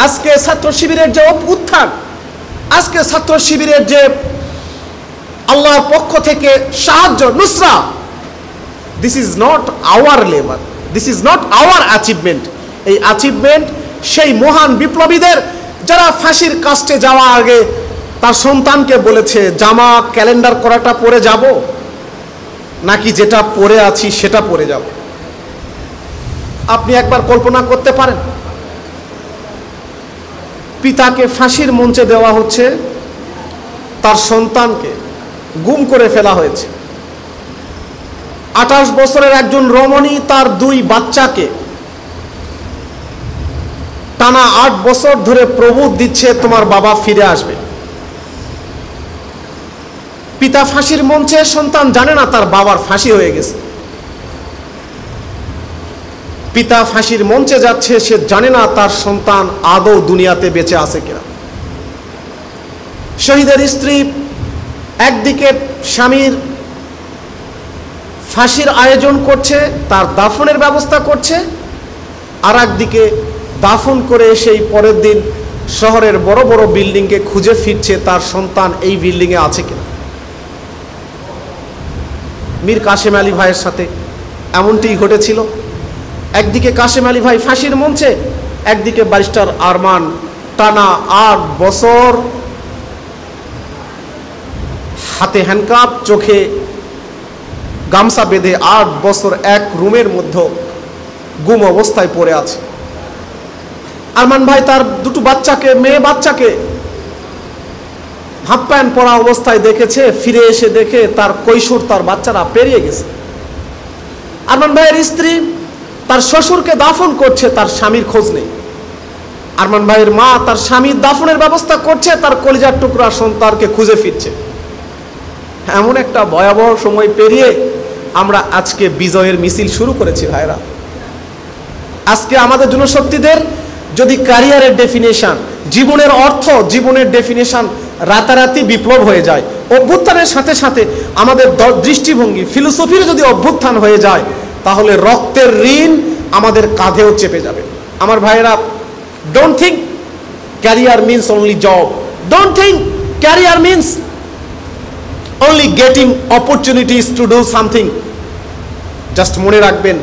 আজকে ছাত্র শিবিরের যে উত্থান, আজকে ছাত্র শিবিরের যে আল্লাহর পক্ষ থেকে সাহায্য, Nusra, this is not our labour, this is not our achievement. এই অ্যাচিভমেন্ট সেই মহান বিপ্লবীদের যারা ফাঁসির কাস্টে যাওয়া আগে তার সন্তানকে বলেছে, জামা ক্যালেন্ডার করাটা পরে যাব নাকি যেটা পরে আছি সেটা পরে যাব। আপনি একবার কল্পনা করতে পারেন, পিতাকে ফাঁসির মঞ্চে দেওয়া হচ্ছে, তার সন্তানকে গুম করে ফেলা হয়েছে। 28 বছরের একজন রমণী তার 2 বাচ্চাকে টানা 8 বছর ধরে প্রবোধ দিচ্ছে, তোমার বাবা ফিরে আসবে। পিতা ফাঁসির মঞ্চে, সন্তান জানে না তার বাবার ফাঁসি হয়ে গেছে। পিতা ফাঁসির মঞ্চে যাচ্ছে, সে জানে না তার সন্তান আদৌ দুনিয়াতে বেঁচে আছে কিনা। শহীদের স্ত্রী একদিকে স্বামীর ফাঁসির আয়োজন করছে, তার দাফনের ব্যবস্থা করছে, আর একদিকে দাফন করে সেই পরের দিন শহরের বড় বড় বিল্ডিংকে খুঁজে ফিরছে তার সন্তান এই বিল্ডিংয়ে আছে কিনা। মীর কাসেম আলী ভাইয়ের সাথে এমনটি ঘটেছিল। একদিকে কাসেম আলী ভাই ফাঁসির মঞ্চে, একদিকে ব্যারিস্টার আরমান টানা 8 বছর হাতে হ্যান্ডকাপ, চোখে গামছা বেঁধে 8 বছর এক রুমের মধ্যে গুম অবস্থায় পড়ে আছে। আরমান ভাই তার 2 বাচ্চাকে, মেয়ে বাচ্চাকে হাফ প্যান্ট পরা অবস্থায় দেখেছে, ফিরে এসে দেখে তার কৈশোর, তার বাচ্চারা পেরিয়ে গেছে। আরমান ভাইয়ের স্ত্রী তার শ্বশুরকে দাফন করছে, তার স্বামীর খোঁজ নেই। আরমান ভাইয়ের মা তার স্বামীর দাফনের ব্যবস্থা করছে, তার কলিজার টুকরা সন্তানকে খুঁজে ফিরছে। এমন একটা ভয়াবহ সময় পেরিয়ে আমরা আজকে বিজয়ের মিছিল শুরু করেছি ভাইরা। আজকে আমাদের জনশক্তিদের যদি ক্যারিয়ারের ডেফিনেশন, জীবনের অর্থ, জীবনের ডেফিনেশন রাতারাতি বিপ্লব হয়ে যায়, অভ্যুত্থানের সাথে সাথে আমাদের দৃষ্টিভঙ্গি, ফিলোসফির যদি অভ্যুত্থান হয়ে যায়, তাহলে রক্তের ঋণ আমাদের কাঁধেও চেপে যাবে। আমার ভাইয়েরা, don't think career means only job, don't think career means only getting opportunities to do something. Just মনে রাখবেন,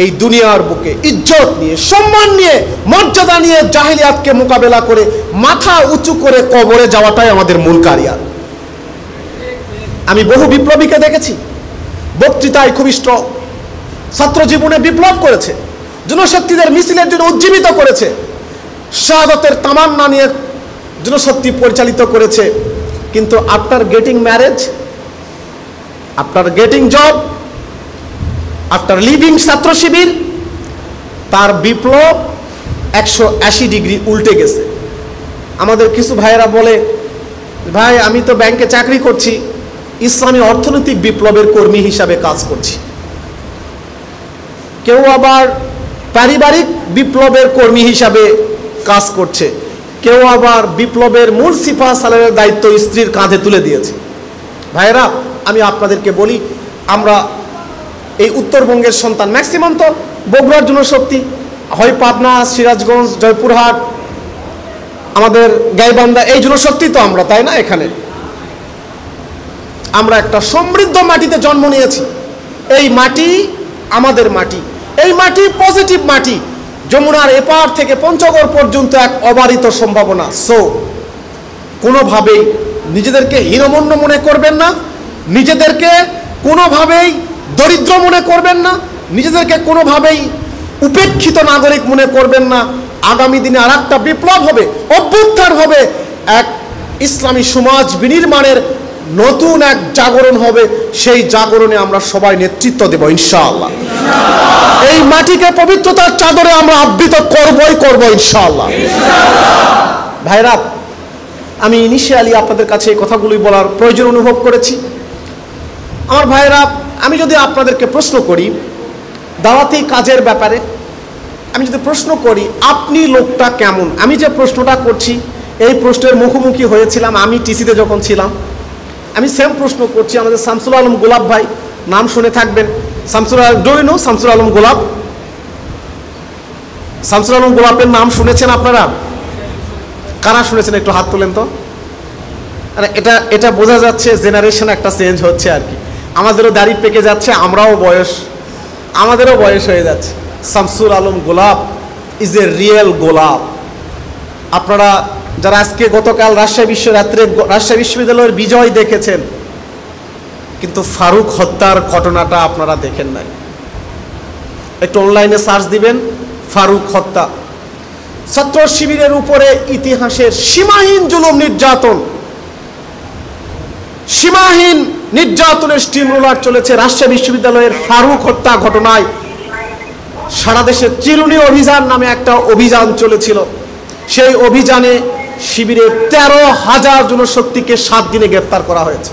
এই দুনিয়ার বুকে ইজ্জত নিয়ে, সম্মান নিয়ে, মর্যাদা নিয়ে জাহিলিয়াতকে মোকাবেলা করে মাথা উঁচু করে কবরে যাওয়াটাই আমাদের মূল ক্যারিয়ার। আমি বহু বিপ্লবীকে দেখেছি, বক্তৃতায় খুবই স্ট্রং, ছাত্র জীবনে বিপ্লব করেছে, জনশক্তিদের মিছিলের জন্য উজ্জীবিত করেছে, শাহাদাতের তামান্না নিয়ে জনশক্তি পরিচালিত করেছে। কিন্তু after getting marriage, after getting job, after leaving ছাত্র শিবির, তার বিপ্লব 180 ডিগ্রি উল্টে গেছে। আমাদের কিছু ভাইয়েরা বলে, ভাই আমি তো ব্যাংকে চাকরি করছি, ইসলামী অর্থনৈতিক বিপ্লবের কর্মী হিসাবে কাজ করছি। কেউ আবার পারিবারিক বিপ্লবের কর্মী হিসাবে কাজ করছে, কেউ আবার বিপ্লবের মূল সিফা সালারের দায়িত্ব স্ত্রীর কাঁধে তুলে দিয়েছে। ভাইয়েরা, আমি আপনাদেরকে বলি, আমরা এই উত্তরবঙ্গের সন্তান, ম্যাক্সিমাম তো বগুড়ার জনশক্তি, হয় পাবনা, সিরাজগঞ্জ, জয়পুরহাট, আমাদের গাইবান্ধা, এই জনশক্তি তো আমরা, তাই না? এখানে আমরা একটা সমৃদ্ধ মাটিতে জন্ম নিয়েছি। এই মাটি আমাদের মাটি, এই মাটি পজিটিভ মাটি। যমুনার এপার থেকে পঞ্চগড় পর্যন্ত এক অবারিত সম্ভাবনা। সো কোনোভাবেই নিজেদেরকে হীনমন্য মনে করবেন না, নিজেদেরকে কোনোভাবেই দরিদ্র মনে করবেন না, নিজেদেরকে কোনোভাবেই উপেক্ষিত নাগরিক মনে করবেন না। আগামী দিনে আর একটা বিপ্লব হবে, অভ্যুত্থান হবে, এক ইসলামী সমাজ বিনির্মাণের নতুন এক জাগরণ হবে। সেই জাগরণে আমরা সবাই নেতৃত্ব দেব ইনশাআল্লাহ। এই মাটিকে পবিত্রতার চাদরে আমরা আবৃত করবই করব ইনশাআল্লাহ। ভাইরা, আমি ইনিশিয়ালি আপনাদের কাছে এই কথাগুলোই বলার প্রয়োজন অনুভব করেছি। আমার ভাইরা, আমি যদি আপনাদেরকে প্রশ্ন করি দাওয়াতি কাজের ব্যাপারে, আমি যদি প্রশ্ন করি আপনি লোকটা কেমন, আমি যে প্রশ্নটা করছি এই প্রশ্নের মুখোমুখি হয়েছিলাম আমি টিসিতে যখন ছিলাম। আমি সেম প্রশ্ন করছি আমাদের শামসুল আলম গোলাপ ভাই, নাম শুনে থাকবেন, শামসুল শামসুল আলম গোলাপ, শামসুল আলম গোলাপের নাম শুনেছেন আপনারা? কারা শুনেছেন একটু হাত তোলেন তো। এটা এটা বোঝা যাচ্ছে জেনারেশন একটা চেঞ্জ হচ্ছে আর কি। আমাদেরও দাড়ি পেকে যাচ্ছে, আমাদেরও বয়স হয়ে যাচ্ছে। শামসুল আলম গোলাপ ইজ এ রিয়েল গোলাপ। আপনারা যারা আজকে গতকাল রাজশাহী বিশ্ববিদ্যালয়ের বিজয় দেখেছেন, কিন্তু ফারুক হত্যার ঘটনাটা আপনারা দেখেন নাই। একটু অনলাইনে সার্চ দিবেন ফারুক হত্যা। ছাত্র শিবিরের উপরে ইতিহাসের সীমাহীন জুলুম নির্যাতনের স্টিম রোলার চলেছে। রাজশাহী বিশ্ববিদ্যালয়ের ফারুক হত্যা ঘটনায় সারা দেশে চিরুনি অভিযান নামে একটা অভিযান চলেছিল। সেই অভিযানে শিবিরের 13,000 জনশক্তিকে 7 দিনে গ্রেপ্তার করা হয়েছে।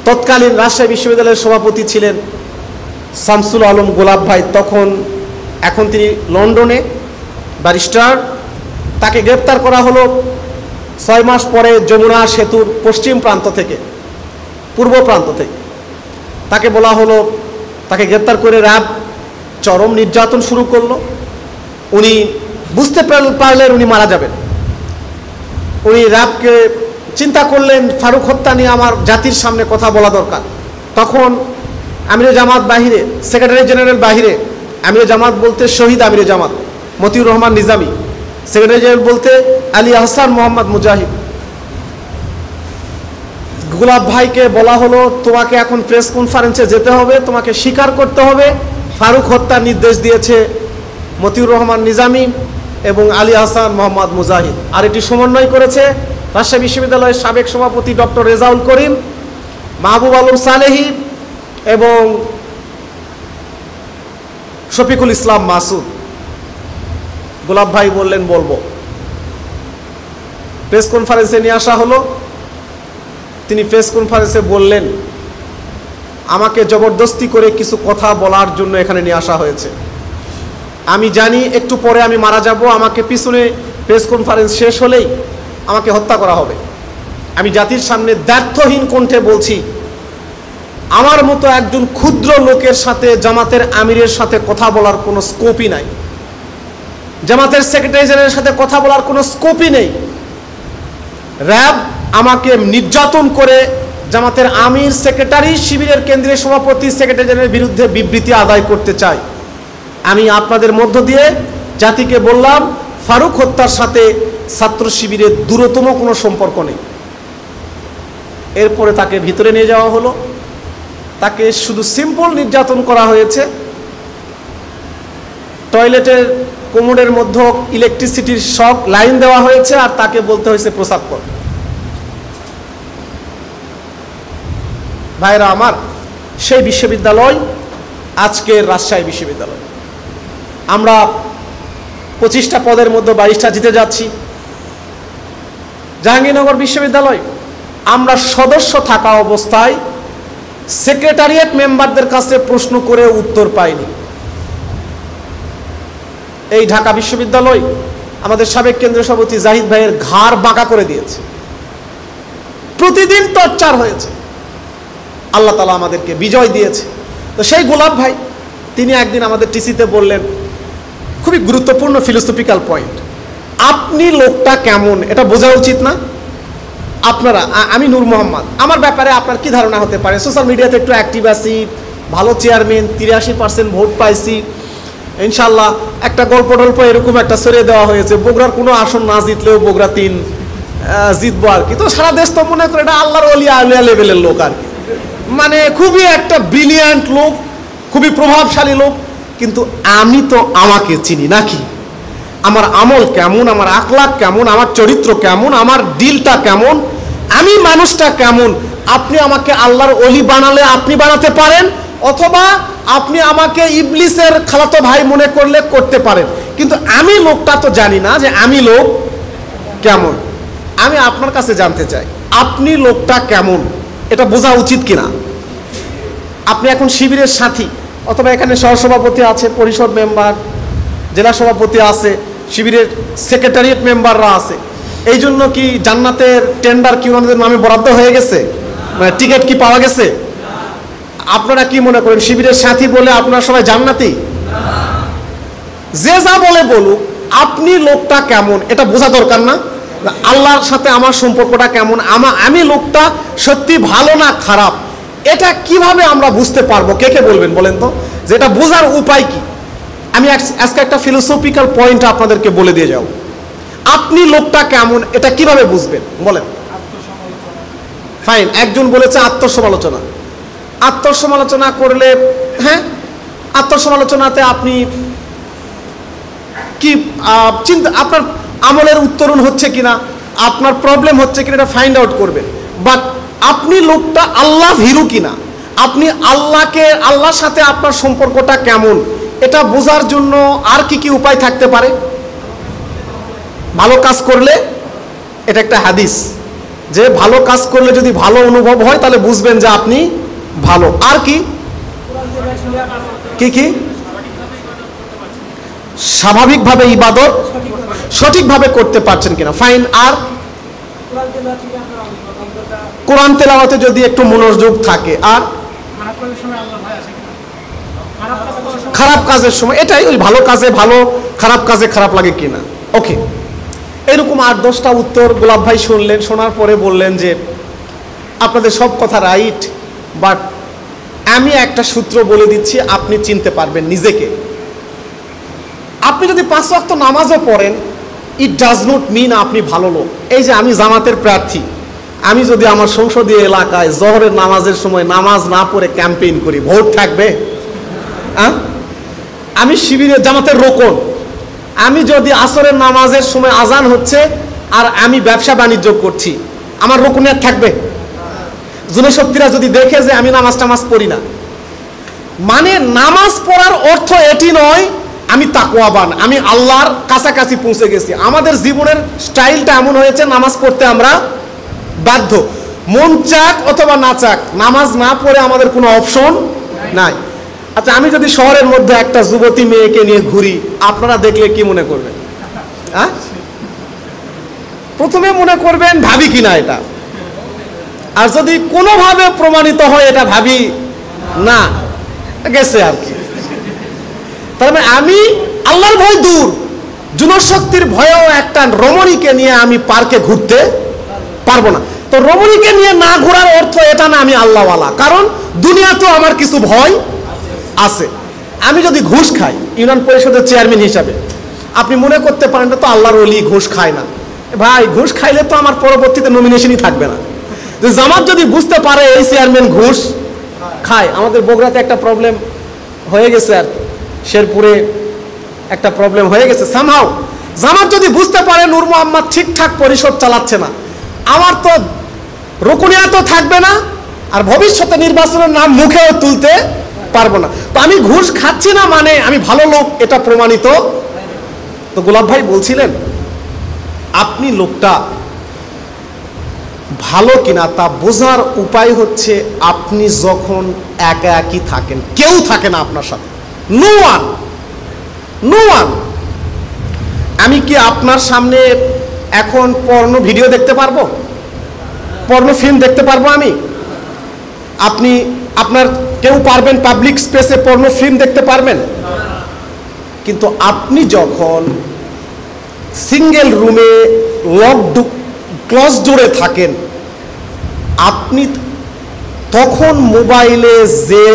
তৎকালীন রাজশাহী বিশ্ববিদ্যালয়ের সভাপতি ছিলেন শামসুল আলম গোলাপ ভাই, এখন তিনি লন্ডনে ব্যারিস্টার। তাকে গ্রেপ্তার করা হলো 6 মাস পরে যমুনা সেতুর পশ্চিম প্রান্ত থেকে, পূর্ব প্রান্ত থেকে। তাকে বলা হলো, তাকে গ্রেপ্তার করে র্যাব চরম নির্যাতন শুরু করলো। উনি বুঝতে পারলেন উনি মারা যাবেন। উনি র্যাবকে চিন্তা করলেন ফারুক হত্যা নিয়ে আমার জাতির সামনে কথা বলা দরকার। তখন আমিরে জামাত বাহিরে, সেক্রেটারি জেনারেল বাহিরে, আমিরে জামাত বলতে শহীদ আমিরে জামাত মতিউর রহমান নিজামী, সেক্রেটারি জেনারেল বলতে আলী আহসান মোহাম্মদ মুজাহিদ। গোলাপ ভাইকে বলা হলো তোমাকে এখন প্রেস কনফারেন্সে যেতে হবে, তোমাকে স্বীকার করতে হবে ফারুক হত্যার নির্দেশ দিয়েছে মতিউর রহমান নিজামী এবং আলী আহসান মোহাম্মদ মুজাহিদ। আর এটি সমন্বয় করেছে রাজশাহী বিশ্ববিদ্যালয়ের সাবেক সভাপতি ডক্টর রেজাউল করিম, মাহবুব আলম সালেহী এবং শফিকুল ইসলাম মাসুদ। গোলাপ ভাই বললেন বলবো। প্রেস কনফারেন্সে নিয়ে আসা হলো। তিনি প্রেস কনফারেন্সে বললেন আমাকে জবরদস্তি করে কিছু কথা বলার জন্য এখানে নিয়ে আসা হয়েছে। আমি জানি একটু পরে আমি মারা যাব, আমাকে পিছনে প্রেস কনফারেন্স শেষ হলেই আমাকে হত্যা করা হবে। আমি জাতির সামনে দ্ব্যর্থহীন কণ্ঠে বলছি, আমার মতো একজন ক্ষুদ্র লোকের সাথে জামাতের আমিরের সাথে কথা বলার কোনো স্কোপই নাই, জামাতের সেক্রেটারি জেনারেলের সাথে কথা বলার কোনো স্কোপই নেই। র্যাব আমাকে নির্যাতন করে জামাতের আমির, সেক্রেটারি, শিবিরের কেন্দ্রীয় সভাপতি, সেক্রেটারি জেনারেলের বিরুদ্ধে বিবৃতি আদায় করতে চাই। আমি আপনাদের মধ্য দিয়ে জাতিকে বললাম ফারুক হত্যার সাথে ছাত্র শিবিরের দূরতম কোনো সম্পর্ক নেই। এরপরে তাকে ভিতরে নিয়ে যাওয়া হলো। তাকে শুধু সিম্পল নির্যাতন করা হয়েছে। টয়লেটের কোমরের মধ্যে ইলেকট্রিসিটির শক লাইন দেওয়া হয়েছে আর তাকে বলতে হয়েছে প্রস্রাব কর। ভাইরা আমার, সেই বিশ্ববিদ্যালয় আজকের রাজশাহী বিশ্ববিদ্যালয়। আমরা 25টা পদের মধ্যে 22টা জিতে যাচ্ছি। জাহাঙ্গীরনগর বিশ্ববিদ্যালয় আমরা সদস্য থাকা অবস্থায় সেক্রেটারিয়েট মেম্বারদের কাছে প্রশ্ন করে উত্তর পাইনি। এই ঢাকা বিশ্ববিদ্যালয় আমাদের সাবেক কেন্দ্রীয় সভাপতি জাহিদ ভাইয়ের ঘাড় বাঁকা করে দিয়েছে। প্রতিদিন টর্চার হয়েছে। আল্লাহ তাআলা আমাদেরকে বিজয় দিয়েছে। তো সেই গোলাপ ভাই তিনি একদিন আমাদের টিসিতে বললেন খুবই গুরুত্বপূর্ণ ফিলোসফিক্যাল পয়েন্ট, আপনি লোকটা কেমন এটা বোঝা উচিত না? আপনারা, আমি নূর মোহাম্মদ, আমার ব্যাপারে আপনার কি ধারণা হতে পারে? সোশ্যাল মিডিয়াতে একটু অ্যাক্টিভ আছি, ভালো চেয়ারম্যান, 83% ভোট পাইছি, ইনশাল্লাহ একটা গল্প টল্প এরকম একটা সরিয়ে দেওয়া হয়েছে, বগুড়ার কোনো আসন না জিতলেও বগুড়া 3 জিতবো আর কি। তো সারা দেশ তো মনে করে এটা আল্লাহর ওলিয়া আলিয়া লেভেলের লোক আর কি, মানে খুবই একটা ব্রিলিয়ান্ট লোক, খুবই প্রভাবশালী লোক। কিন্তু আমি তো আমাকে চিনি নাকি, আমার আমল কেমন, আমার আখলাক কেমন, আমার চরিত্র কেমন, আমার দিলটা কেমন, আমি মানুষটা কেমন। আপনি আমাকে আল্লাহর ওলি বানালে আপনি বানাতে পারেন, অথবা আপনি আমাকে ইবলিসের খালাতো ভাই মনে করলে করতে পারেন, কিন্তু আমি লোকটা তো জানি না যে আমি লোক কেমন। আমি আপনার কাছে জানতে চাই আপনি লোকটা কেমন, এটা বোঝা উচিত কিনা? আপনি এখন শিবিরের সাথী, অথবা এখানে সহসভাপতি আছে, পরিষদ মেম্বার, জেলা সভাপতি আছে, শিবিরের সেক্রেটারিয়েট মেম্বাররা আছে। এই জন্য কি জান্নাতের টেন্ডার কি ওনাদের নামে বরাদ্দ হয়ে গেছে? মানে টিকিট কি পাওয়া গেছে? আপনারা কি মনে করেন শিবিরের সাথী বলে আপনারা সবাই জান্নাতি? যে যা বলে বলুক, আপনি লোকটা কেমন এটা বোঝা দরকার না? আল্লাহর সাথে আমার সম্পর্কটা কেমন, আমি লোকটা সত্যি ভালো না খারাপ, এটা কিভাবে আমরা বুঝতে পারবো? কে কে বলবেন বলেন তো, যে এটা বোঝার উপায় কি? আমি আজকে একটা ফিলোসফিক্যাল পয়েন্ট আপনাদেরকে বলে দিয়ে যাও। আপনি লোকটা কেমন এটা কিভাবে বুঝবেন বলেন? ফাইন, একজন বলেছে আত্মসমালোচনা। আত্মসমালোচনা করলে, হ্যাঁ, আত্মসমালোচনাতে আপনি কি চিন্তা, আপনার আমলের উত্তরণ হচ্ছে কিনা, আপনার প্রবলেম হচ্ছে কিনা এটা ফাইন্ড আউট করবেন। বাট আপনি লোকটা আল্লাহ ভীরু কিনা, আপনি আল্লাহর সাথে আপনার সম্পর্কটা কেমন, এটা বোঝার জন্য আর কি কি উপায় থাকতে পারে? ভালো কাজ করলে, এটা একটা হাদিস যে ভালো কাজ করলে যদি ভালো অনুভব হয় তাহলে বুঝবেন যে আপনি ভালো। আর কি কি কি? স্বাভাবিকভাবে ইবাদত সঠিকভাবে করতে পারছেন কিনা, ফাইন। আর কোরআন তেলাওয়াতে যদি একটু মনোযোগ থাকে। আর খারাপ কাজের সময়, এটাই ওই ভালো কাজে ভালো, খারাপ কাজে খারাপ লাগে কিনা। ওকে, এরকম 8-10টা উত্তর গোলাপ ভাই শুনলেন। শোনার পরে বললেন যে আপনাদের সব কথা রাইট, বাট আমি একটা সূত্র বলে দিচ্ছি, আপনি চিনতে পারবেন নিজেকে। আপনি যদি 5 ওয়াক্ত নামাজও পড়েন, ইট ডাজ নট মিন আপনি ভালো লোক। এই যে আমি জামাতের প্রার্থী, আমি যদি আমার সংসদীয় এলাকায় জোহরের নামাজের সময় নামাজ না পড়ে ক্যাম্পেইন করি, ভোট থাকবে? আমি শিবিরে জামাতের রোকন, আমি যদি আসরের নামাজের সময় আজান হচ্ছে আর আমি ব্যবসা বাণিজ্য করছি, আমার রোকনিয়াত থাকবে? জনশক্তিরা যদি দেখে যে আমি নামাজ টামাজ পড়ি না, মানে নামাজ পড়ার অর্থ এটি নয় আমি তাকওয়াবান, আমি আল্লাহর কাছাকাছি পৌঁছে গেছি। আমাদের জীবনের স্টাইলটা এমন হয়েছে, নামাজ পড়তে আমরা বাধ্য, মন চাক অথবা না চাক, নামাজ না পড়ে আমাদের কোনো অপশন নাই। আচ্ছা, আমি যদি শহরের মধ্যে একটা যুবতী মেয়েকে নিয়ে ঘুরি, আপনারা দেখলে কি মনে করবেন? হ্যাঁ, প্রথমে মনে করবেন ভাবি কিনা এটা, আর যদি কোনোভাবে প্রমাণিত হয় এটা ভাবি না, গেছে আর কি। তার মানে আমি আল্লাহর ভয় দূর, জনশক্তির ভয়েও একটা রমণীকে নিয়ে আমি পার্কে ঘুরতে পারবো না। তো রমণীকে নিয়ে না ঘোরার অর্থ এটা না আমি আল্লাহওয়ালা, কারণ দুনিয়াতেও আমার কিছু ভয় আছে। আমি যদি ঘুষ খাই ইউনিয়ন পরিষদের চেয়ারম্যান হিসাবে, আপনি মনে করতে পারেন তো আল্লাহর ওলি ঘুষ খায় না। ভাই, ঘুষ খাইলে তো আমার পরবর্তীতে নমিনেশনই থাকবে না। জামাত যদি বুঝতে পারে এই চেয়ারম্যান ঘুষ খায়, আমাদের বগুড়াতে একটা প্রবলেম হয়ে গেছে, আর শেরপুরে একটা প্রবলেম হয়ে গেছে সামহাও। জামাত যদি বুঝতে পারে নূর মোহাম্মদ ঠিকঠাক পরিষদ চালাচ্ছে না, আমার তো রুকনিয়াত থাকবে না, আর ভবিষ্যতে নির্বাচনের নাম মুখেও তুলতে পারবো না। তো আমি ঘুষ খাচ্ছি না মানে আমি ভালো লোক, এটা প্রমাণিত। তো গোলাপ ভাই বলছিলেন আপনি লোকটা ভালো কিনা তা বোঝার উপায় হচ্ছে আপনি যখন একা একই থাকেন, কেউ থাকে না আপনার সাথে, নো ওয়ান। আমি কি আপনার সামনে এখন পর্নো ভিডিও দেখতে পারবো, পর্নো ফিল্ম দেখতে পারবো আমি? আপনার কেউ পারবেন পাবলিক স্পেসে পর্নো ফিল্ম দেখতে পারবেন? কিন্তু আপনি যখন সিঙ্গেল রুমে ক্লোজ ডোরে থাকেন, আপনি তখন মোবাইলে যে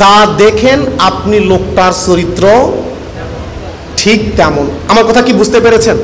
যা দেখেন আপনি লোকটার চরিত্র ঠিক তেমন। আমার কথা কি বুঝতে পেরেছেন?